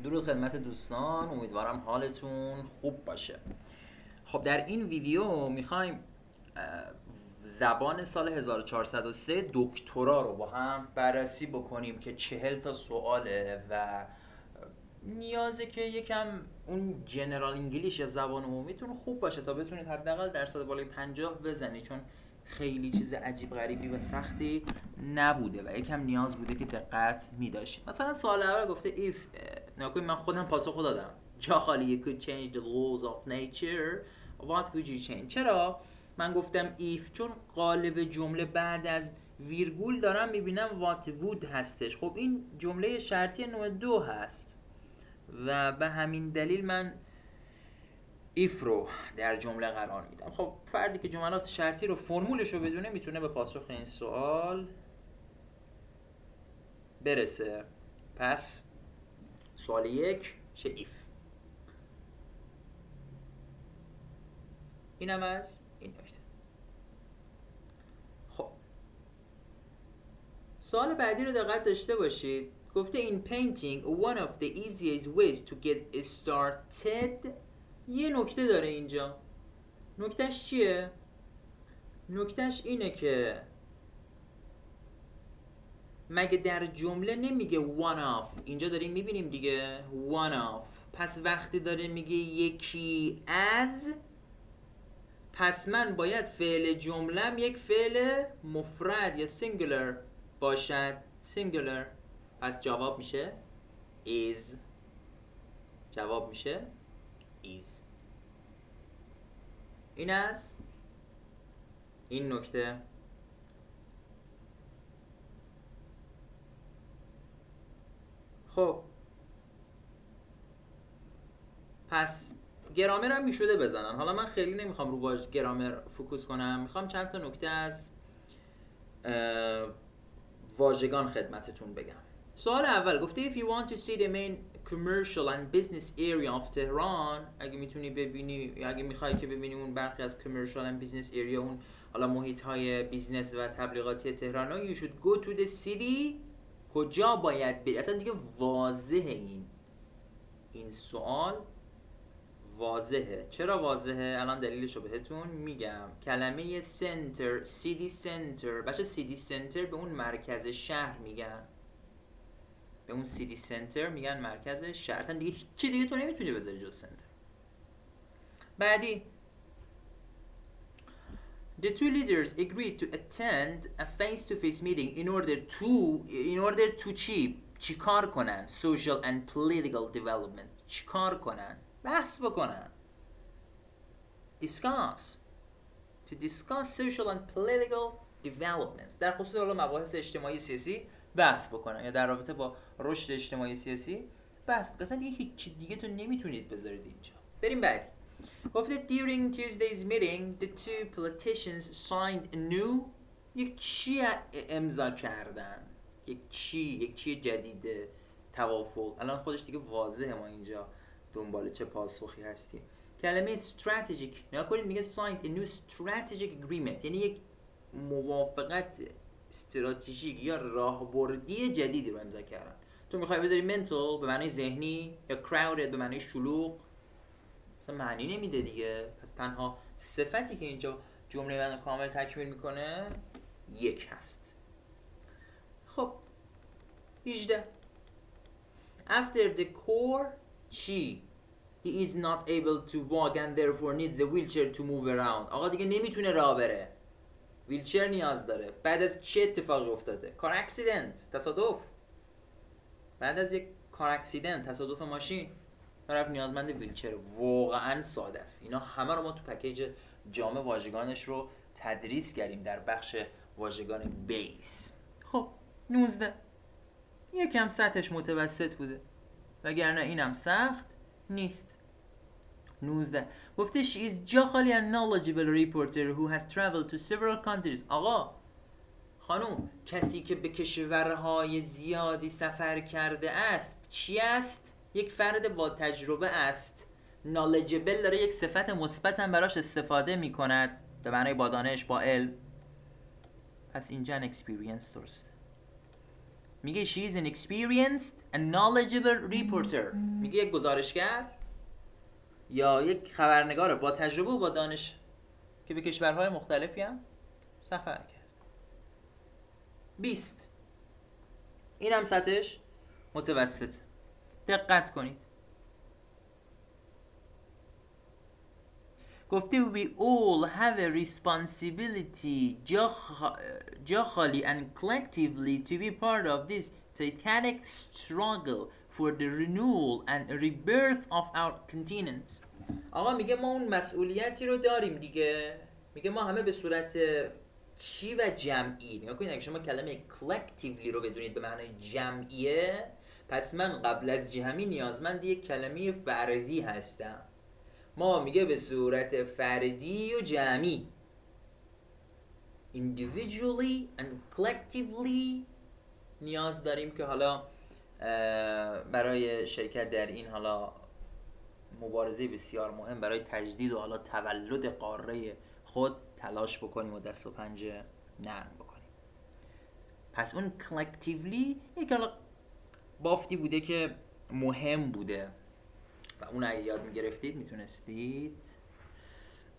درود خدمت دوستان، امیدوارم حالتون خوب باشه. خب در این ویدیو میخوایم زبان سال 1403 دکترا رو با هم بررسی بکنیم که 40 تا سواله و نیازه که یکم اون جنرال انگلیش یا زبان عمومیتون خوب باشه تا بتونید حداقل درصد بالای 50 بزنید، چون خیلی چیز عجیب غریبی و سختی نبوده و یکم نیاز بوده که دقت می‌داشتید. مثلا سوال اول گفته if نکنید من خودم پاسخ دادم جا خالی you could change the laws of nature what would you change. چرا من گفتم if؟ چون قالب جمله بعد از ویرگول دارم میبینم what would هستش. خب این جمله شرطی نوع 2 هست و به همین دلیل من if رو در جمله قرار میدم. خب فردی که جملات شرطی رو فرمولش رو بدونه میتونه به پاسخ این سوال برسه. پس سوال یک چه if. اینم از این نکته. خب سوال بعدی رو دقت داشته باشید. گفته in painting one of the easiest ways to get started. یه نکته داره اینجا. نکتهش چیه؟ نکتهش اینه که مگه در جمله نمیگه one of؟ اینجا داریم میبینیم دیگه one of. پس وقتی داره میگه یکی از، پس من باید فعل جملم یک فعل مفرد یا singular باشد. singular. پس جواب میشه is. جواب میشه is. این از این نکته. خب پس گرامر هم میشده بزنن. حالا من خیلی نمیخوام رو گرامر فوکوس کنم، میخوام چند تا نکته از واژگان خدمتتون بگم. سوال اول گفته if you want to see the main commercial and business area of Tehran، اگه میتونی ببینی، اگه میخوای که ببینی اون برخی از commercial and business area، اون حالا محیط های بیزنس و تبلیغاتی تهران، you should go to the city. کجا باید بری؟ اصلا دیگه واضحه این سوال واضحه. چرا واضحه؟ الان دلیلشو بهتون میگم. کلمه سنتر، سیتی سنتر، بچه سیتی سنتر به اون مرکز شهر میگن. به اون سیتی سنتر میگن مرکز شهر. اصلا دیگه چی دیگه تو نمیتونی بذاری جز سنتر. بعدی The two leaders agreed to attend a face-to-face meeting in order to چی کار کنن؟ Social and political development. چی کار کنن؟ بحث بکنن. To discuss social and political development. در خصوص مباحث اجتماعی سیاسی بحث بکنن، یا در رابطه با رشد اجتماعی سیاسی بحث بکنن. اصلا هیچ دیگه تو نمیتونید بذارید اینجا. بریم بعدی. گفته during Tuesday's meeting the two politicians signed a new. یک چی امضا کردن؟ یک چی جدید توافق. الان خودش دیگه واضحه ما اینجا دنبال چه پاسخی هستیم. کلمه strategic نگاه کنید، میگه signed a new strategic agreement، یعنی یک موافقت استراتژیک یا راهبردی جدیدی رو امضا کردن. تو میخوای بذاری mental به معنی ذهنی یا crowded به معنی شلوغ، اصلا معنی نمیده دیگه. پس تنها صفتی که اینجا جمله من کامل تکمیل میکنه یک هست. خب 18 after the core چی؟ He is not able to walk and therefore needs a wheelchair to move around. آقا دیگه نمیتونه راه بره، ویلچر نیاز داره. بعد از چه اتفاقی افتاده؟ کار اکسیدنت، تصادف. بعد از یک کار اکسیدنت، تصادف ماشین، طرف نیازمند ویلچر. واقعا ساده است. اینا همه رو ما تو پکیج جامع واژگانش رو تدریس کردیم در بخش واژگان بیس. خب 19 یکم سطحش متوسط بوده، وگرنه اینم سخت نیست. 19 گفته she is جا خالی a knowledgeable reporter who has traveled to several countries. آقا خانوم، کسی که به کشورهای زیادی سفر کرده است چی است؟ یک فرد با تجربه است. knowledgeable داره یک صفت مثبت هم براش استفاده می کند به معنای با دانش، با علم. پس اینجا experience درسته. میگه she is an experienced and knowledgeable reporter. میگه یک گزارشگر یا یک خبرنگار با تجربه و با دانش که به کشورهای مختلفی هم سفر کرد. 20 این هم سطحش متوسط. دقت کنید گفته we all have a responsibility جا خالی and collectively to be part of this titanic struggle for the renewal and rebirth of our continent. آقا میگه ما اون مسئولیتی رو داریم دیگه. میگه ما همه به صورت چی و جمعی. نگاه کنید اگه شما کلمه collectively رو بدونید به معنای جمعیه، پس من قبل از جمعی نیازمند یک کلمه فردی هستم. ما میگه به صورت فردی و جمعی individually and collectively نیاز داریم که حالا برای شرکت در این حالا مبارزه بسیار مهم برای تجدید و حالا تولد قاره خود تلاش بکنیم و دست و پنجه نرم بکنیم. پس اون collectively یک حالا بافتی بوده که مهم بوده و اون اگه یاد میگرفتید میتونستید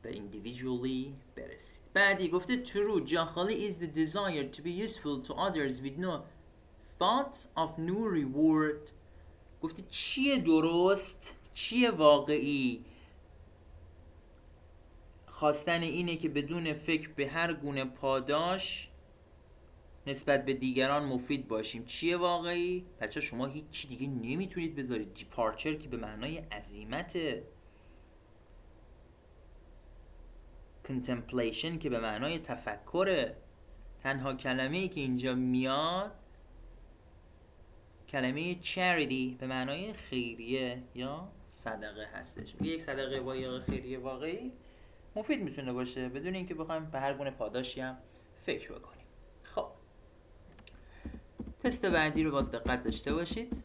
به individually برسید. بعدی گفته true جاخالی is the desire to be useful to others with no thought of no reward. گفته چیه درست چیه واقعی؟ خواستن اینه که بدون فکر به هر گونه پاداش نسبت به دیگران مفید باشیم. چیه واقعی؟ بچه شما هیچ دیگه نمیتونید بذارید. دیپارچر که به معنای عزیمت، contemplation که به معنای تفکره. تنها کلمه‌ای که اینجا میاد کلمه charity به معنای خیریه یا صدقه هستش. یک صدقه با یا خیریه واقعی مفید میتونه باشه بدون اینکه بخوایم به هر گونه پاداشی هم فکر بکنیم. خب تست بعدی رو باز دقت داشته باشید.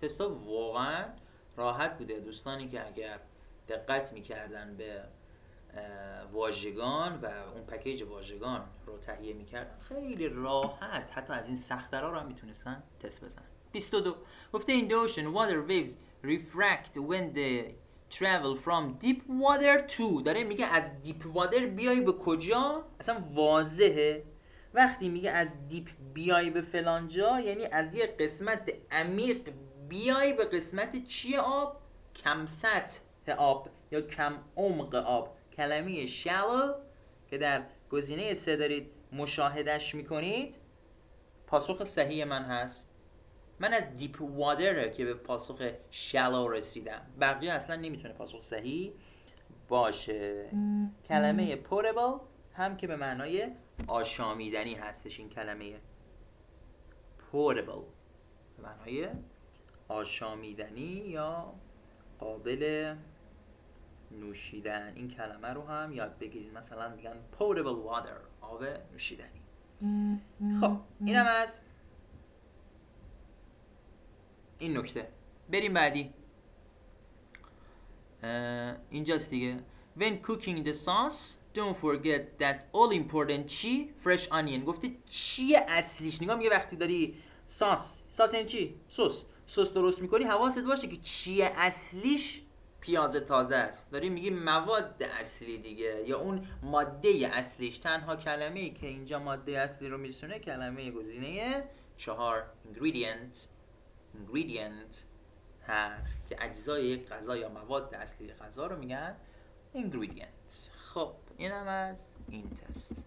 تستا واقعا راحت بوده. دوستانی که اگر دقت میکردن به واژگان و اون پکیج واژگان رو تهیه میکردن خیلی راحت حتی از این سخت‌ترا رو هم میتونستن تست بزنن. 22 گفته in the ocean water waves refract when they travel from deep water to. داره میگه از دیپ وادر بیای به کجا؟ اصلا واضحه. وقتی میگه از دیپ بیای به فلان جا یعنی از یه قسمت عمیق بیای به قسمت چیه آب؟ کم سطح آب یا کم عمق آب. کلمه shallow که در گزینه 3 دارید مشاهدش میکنید پاسخ صحیح من هست. من از دیپ وادر که به پاسخ shallow رسیدم. بقیه اصلا نمیتونه پاسخ صحیح باشه. کلمه portable هم که به معنای آشامیدنی هستش. این کلمه portable به معنای آشامیدنی یا قابل نوشیدن. این کلمه رو هم یاد بگیرید. مثلا میگن potable water آب نوشیدنی. خب اینم از این نکته. بریم بعدی. اینجاست دیگه. When cooking the sauce don't forget that all important چی؟ fresh onion. گفته چی اصلیش؟ نگاه میگه وقتی داری ساس یعنی چی؟ سس درست میکنی حواست باشه که چی اصلیش پیاز تازه است. داری میگی مواد اصلی دیگه یا اون ماده اصلیش. تنها کلمه‌ای که اینجا ماده اصلی رو میرسونه کلمه گزینه 4 ingredient هست که اجزای یک غذا یا مواد اصلی غذا رو میگن ingredient. خب اینم از این تست.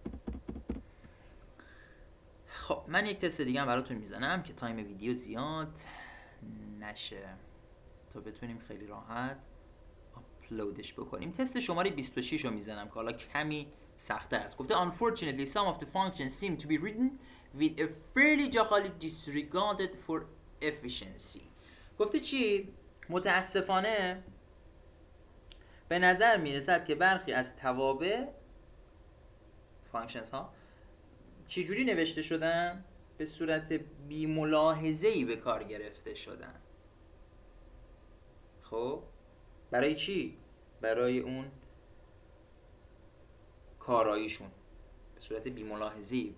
خب من یک تست دیگه هم براتون میزنم که تایم ویدیو زیاد نشه تا بتونیم خیلی راحت آپلودش بکنیم. تست شماره 26 رو میزنم که حالا کمی سخته است. گفته unfortunately some of the functions seem to be written with a fairly جاخالی disregarded for efficiency. گفته چی؟ متاسفانه به نظر میرسد که برخی از توابع functions ها چجوری نوشته شدن؟ به صورت بی ملاحظه‌ای به کار گرفته شدن. خب برای چی؟ برای اون کاراییشون به صورت بی ملاحظه‌ای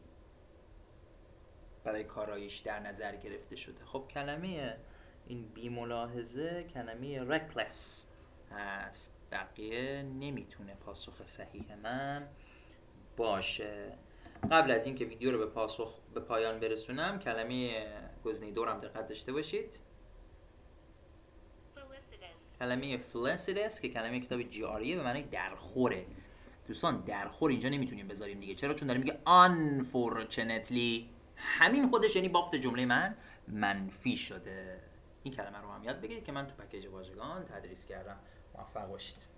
برای کارایش در نظر گرفته شده. خب کلمه این بی ملاحظه کلمه reckless هست، بقیه نمیتونه پاسخ صحیح من باشه. قبل از اینکه ویدیو رو به پایان برسونم کلمه گزینه دورم دقت داشته باشید. کلمه felicitous که کلمه کتاب جاریه به معنی درخوره. دوستان درخور اینجا نمیتونیم بذاریم دیگه. چرا؟ چون داره میگه unfortunately، همین خودش یعنی بافت جمله من منفی شده. این کلمه رو هم یاد بگیرید که من تو پکیج واژگان تدریس کردم. موفق باشید.